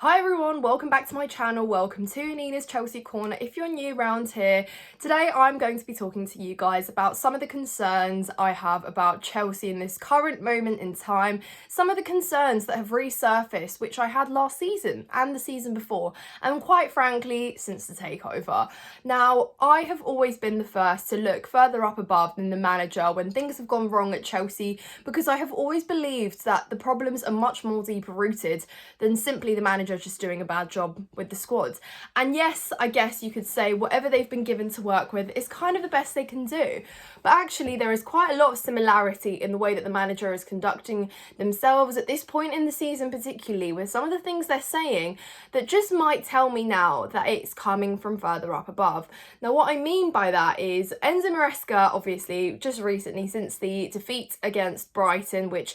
Hi everyone, welcome back to my channel. Welcome to Nina's Chelsea Corner. If you're new around here, today I'm going to be talking to you guys about some of the concerns I have about Chelsea in this current moment in time, some of the concerns that have resurfaced, which I had last season and the season before, and quite frankly, since the takeover. Now, I have always been the first to look further up above than the manager when things have gone wrong at Chelsea, because I have always believed that the problems are much more deeper rooted than simply the manager just doing a bad job with the squad. And yes, I guess you could say whatever they've been given to work with is kind of the best they can do. But actually, there is quite a lot of similarity in the way that the manager is conducting themselves at this point in the season, particularly with some of the things they're saying that just might tell me now that it's coming from further up above. Now, what I mean by that is Enzo Maresca, obviously, just recently since the defeat against Brighton, which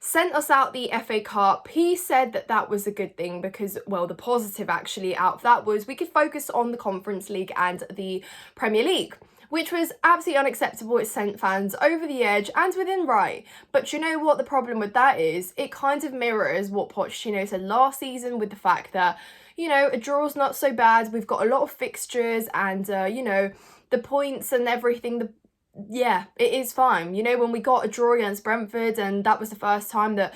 sent us out the FA Cup, he said that that was a good thing because, well, the positive actually out of that was we could focus on the Conference League and the Premier League, which was absolutely unacceptable. It sent fans over the edge and within right. But you know what the problem with that is? It kind of mirrors what Pochettino said last season with the fact that, you know, a draw's not so bad. We've got a lot of fixtures and, you know, the points and everything, yeah, it is fine. You know, when we got a draw against Brentford, and that was the first time that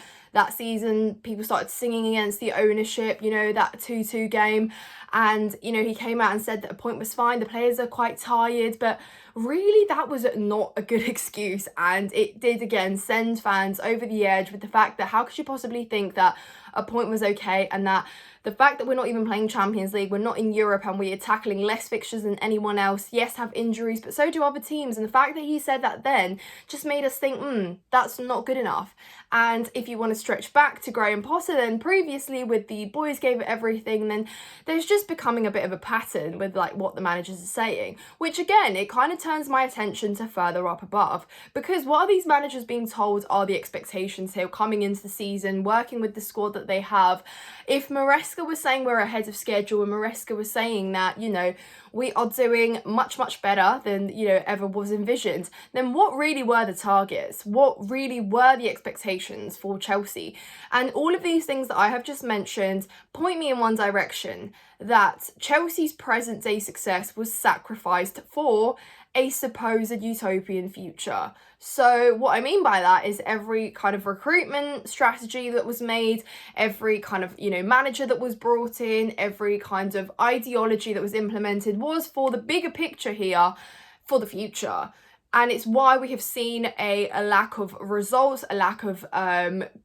season people started singing against the ownership, you know, that 2-2 game. And, you know, he came out and said that a point was fine. The players are quite tired, but really that was not a good excuse. And it did, again, send fans over the edge with the fact that how could you possibly think that a point was okay, and that the fact that we're not even playing Champions League, we're not in Europe, and we are tackling less fixtures than anyone else, yes, have injuries, but so do other teams. And the fact that he said that then just made us think, that's not good enough. And if you want to stretch back to Graham Potter then previously with the boys gave it everything, then there's just becoming a bit of a pattern with like what the managers are saying, which again, it kind of turns my attention to further up above, because what are these managers being told are the expectations here coming into the season, working with the squad that they have. If Maresca was saying we're ahead of schedule, and Maresca was saying that, you know, we are doing much better than, you know, ever was envisioned, then what really were the targets? What really were the expectations for Chelsea? And all of these things that I have just mentioned point me in one direction, that Chelsea's present day success was sacrificed for a supposed utopian future. So what I mean by that is every kind of recruitment strategy that was made, every kind of, you know, manager that was brought in, every kind of ideology that was implemented was for the bigger picture here, for the future. And it's why we have seen a lack of results, a lack of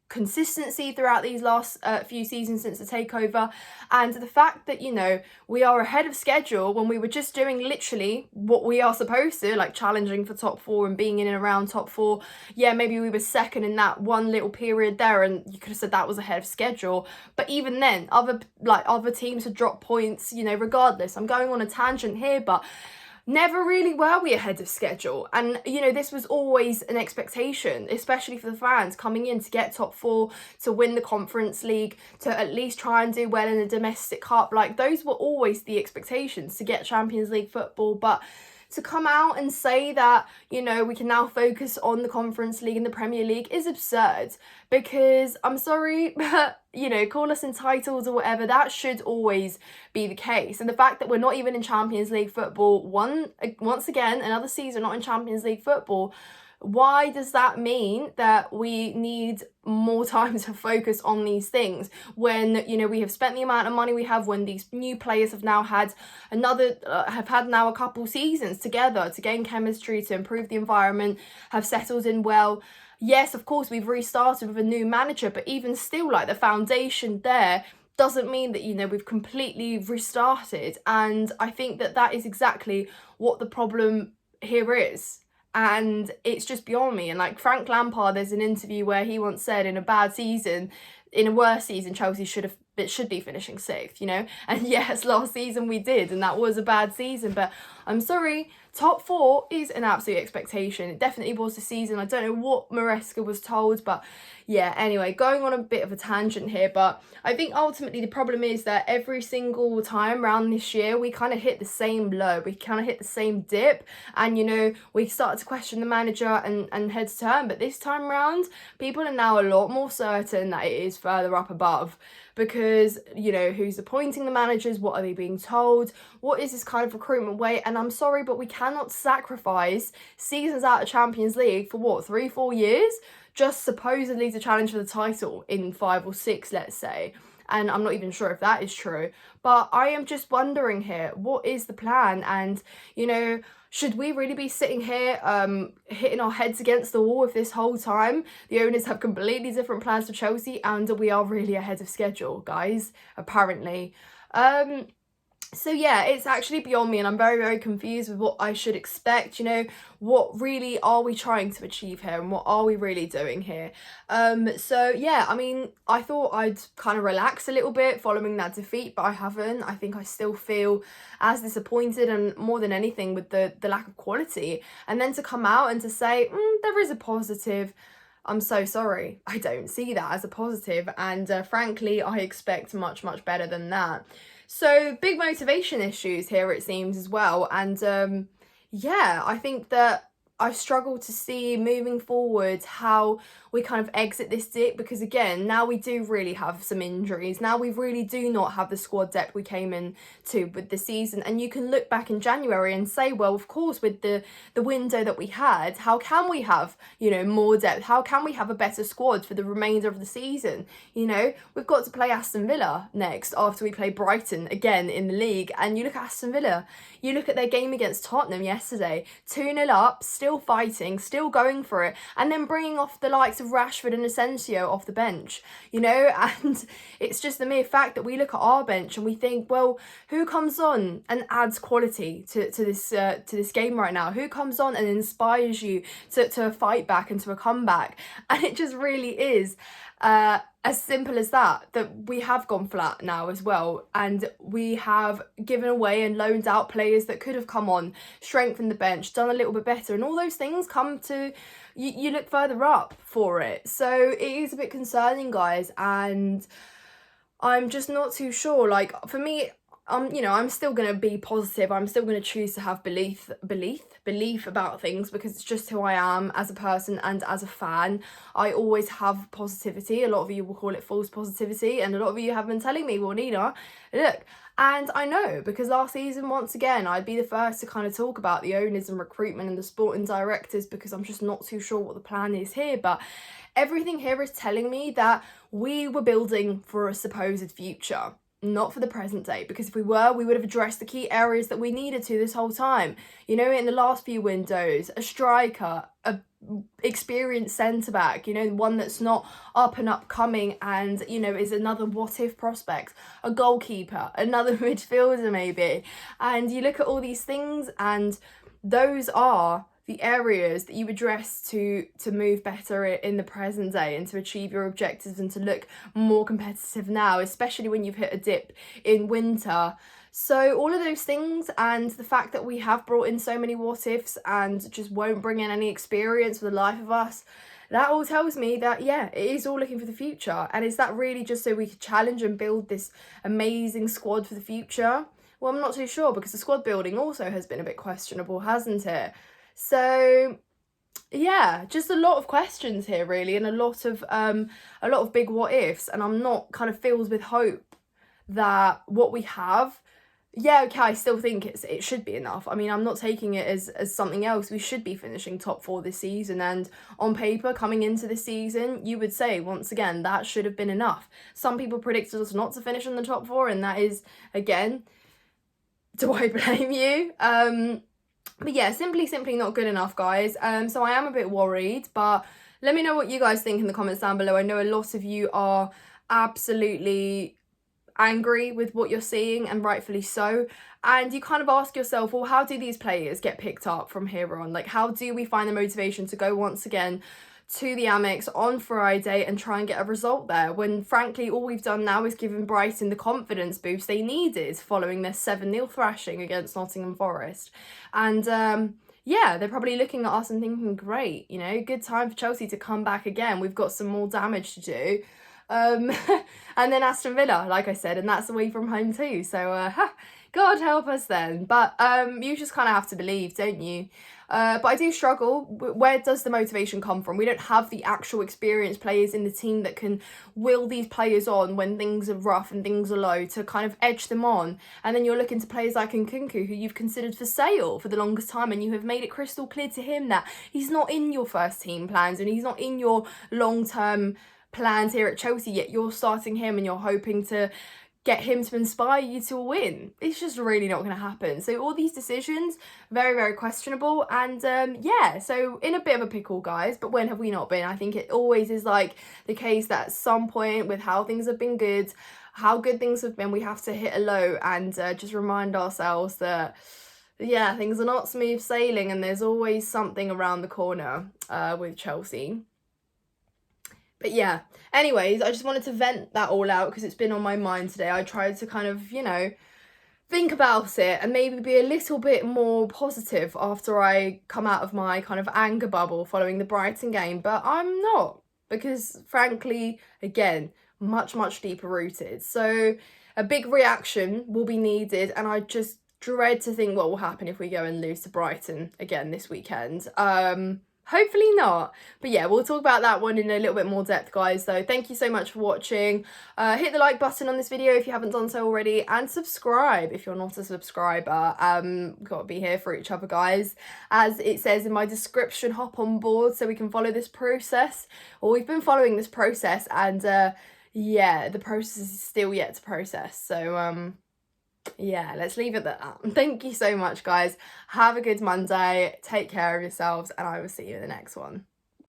consistency throughout these last few seasons since the takeover. And the fact that, you know, we are ahead of schedule when we were just doing literally what we are supposed to, like challenging for top four and being in and around top four. Yeah, maybe we were second in that one little period there, and you could have said that was ahead of schedule. But even then, other teams had dropped points, you know, regardless. I'm going on a tangent here, but never really were we ahead of schedule. And, you know, this was always an expectation, especially for the fans coming in to get top four, to win the Conference League, to at least try and do well in the domestic cup. Like, those were always the expectations, to get Champions League football. But to come out and say that, you know, we can now focus on the Conference League and the Premier League is absurd, because I'm sorry, but, you know, call us entitled or whatever, that should always be the case. And the fact that we're not even in Champions League football, once again, another season not in Champions League football, why does that mean that we need more time to focus on these things when, you know, we have spent the amount of money we have, when these new players have now had now a couple seasons together to gain chemistry, to improve the environment, have settled in well? Yes, of course, we've restarted with a new manager, but even still, like, the foundation there doesn't mean that, you know, we've completely restarted. And I think that that is exactly what the problem here is. And it's just beyond me. And like Frank Lampard, there's an interview where he once said, in a worse season, Chelsea should be finishing sixth, you know. And yes, last season we did, and that was a bad season. But I'm sorry, Top 4 is an absolute expectation. It definitely was this season. I don't know what Maresca was told, but yeah, anyway, going on a bit of a tangent here, but I think ultimately the problem is that every single time around this year, we kind of hit the same low. We kind of hit the same dip, and, you know, we started to question the manager and heads turn, but this time around, people are now a lot more certain that it is further up above. Because, you know, who's appointing the managers? What are they being told? What is this kind of recruitment way? And I'm sorry, but we cannot sacrifice seasons out of Champions League for what, 3-4 years? Just supposedly to challenge for the title in 5 or 6, let's say. And I'm not even sure if that is true. But I am just wondering here, what is the plan? And, you know, should we really be sitting here hitting our heads against the wall if this whole time the owners have completely different plans for Chelsea and we are really ahead of schedule, guys, apparently. So yeah, it's actually beyond me, and I'm very, very confused with what I should expect. You know, what really are we trying to achieve here, and what are we really doing here? So yeah, I mean, I thought I'd kind of relax a little bit following that defeat, but I haven't. I think I still feel as disappointed, and more than anything with the lack of quality. And then to come out and to say, there is a positive, I'm so sorry. I don't see that as a positive, and frankly, I expect much, much better than that. So big motivation issues here, it seems, as well. And yeah, I think that I struggle to see moving forward how we kind of exit this dip, because again, now we do really have some injuries. Now we really do not have the squad depth we came into with the season. And you can look back in January and say, well, of course, with the window that we had, how can we have, you know, more depth? How can we have a better squad for the remainder of the season? You know, we've got to play Aston Villa next after we play Brighton again in the league. And you look at Aston Villa, you look at their game against Tottenham yesterday, 2-0 up, still fighting, still going for it, and then bringing off the likes of Rashford and Asensio off the bench, you know. And it's just the mere fact that we look at our bench and we think, well, who comes on and adds quality to this game right now? Who comes on and inspires you to a fight back and to a comeback? And it just really is as simple as that we have gone flat now as well, and we have given away and loaned out players that could have come on, strengthened the bench, done a little bit better, and all those things come to you look further up for it. So it is a bit concerning, guys, and I'm just not too sure. Like, for me, you know, I'm still going to be positive. I'm still going to choose to have belief about things, because it's just who I am as a person and as a fan. I always have positivity. A lot of you will call it false positivity, and a lot of you have been telling me, well, Nina, look. And I know, because last season, once again, I'd be the first to kind of talk about the owners and recruitment and the sporting directors, because I'm just not too sure what the plan is here. But everything here is telling me that we were building for a supposed future, not for the present day, because if we were, we would have addressed the key areas that we needed to this whole time. You know, in the last few windows, a striker, a experienced centre-back, you know, one that's not up and upcoming and, you know, is another what-if prospect, a goalkeeper, another midfielder maybe. And you look at all these things, and those are the areas that you address to move better in the present day and to achieve your objectives and to look more competitive now, especially when you've hit a dip in winter. So all of those things, and the fact that we have brought in so many what ifs and just won't bring in any experience for the life of us, that all tells me that, yeah, it is all looking for the future. And is that really just so we could challenge and build this amazing squad for the future? Well, I'm not too sure, because the squad building also has been a bit questionable, hasn't it? So yeah, just a lot of questions here, really, and a lot of big what ifs. And I'm not kind of filled with hope that what we have, yeah, okay, I still think it should be enough. I mean, I'm not taking it as something else. We should be finishing top 4 this season, and on paper, coming into this season, you would say, once again, that should have been enough. Some people predicted us not to finish in the top 4, and that is, again, do I blame you? But yeah, simply not good enough, guys. So I am a bit worried, but let me know what you guys think in the comments down below. I know a lot of you are absolutely angry with what you're seeing, and rightfully so. And you kind of ask yourself, well, how do these players get picked up from here on? Like, how do we find the motivation to go once again to the Amex on Friday and try and get a result there, when frankly all we've done now is given Brighton the confidence boost they needed following their 7-0 thrashing against Nottingham Forest. And yeah, they're probably looking at us and thinking, great, you know, good time for Chelsea to come back again. We've got some more damage to do. And then Aston Villa, like I said, and that's away from home too. So God help us then. But you just kind of have to believe, don't you? But I do struggle. Where does the motivation come from? We don't have the actual experienced players in the team that can will these players on when things are rough and things are low to kind of edge them on. And then you're looking to players like Nkunku, who you've considered for sale for the longest time, and you have made it crystal clear to him that he's not in your first team plans and he's not in your long-term plans here at Chelsea, yet you're starting him and you're hoping to get him to inspire you to win. It's just really not going to happen. So all these decisions, very, very questionable. And yeah, so in a bit of a pickle, guys. But when have we not been? I think it always is like the case that at some point with how things have been good, how good things have been, we have to hit a low and just remind ourselves that, yeah, things are not smooth sailing and there's always something around the corner with Chelsea. But yeah, anyways, I just wanted to vent that all out because it's been on my mind today. I tried to kind of, you know, think about it and maybe be a little bit more positive after I come out of my kind of anger bubble following the Brighton game. But I'm not, because frankly, again, much, much deeper rooted. So a big reaction will be needed, and I just dread to think what will happen if we go and lose to Brighton again this weekend. Hopefully not. But yeah, we'll talk about that one in a little bit more depth, guys. So thank you so much for watching. Hit the like button on this video if you haven't done so already, and subscribe if you're not a subscriber. Got to be here for each other, guys. As it says in my description, hop on board so we can follow this process. Well, we've been following this process, and yeah, the process is still yet to process. So yeah, let's leave it at that. Thank you so much, guys. Have a good Monday. Take care of yourselves, and I will see you in the next one.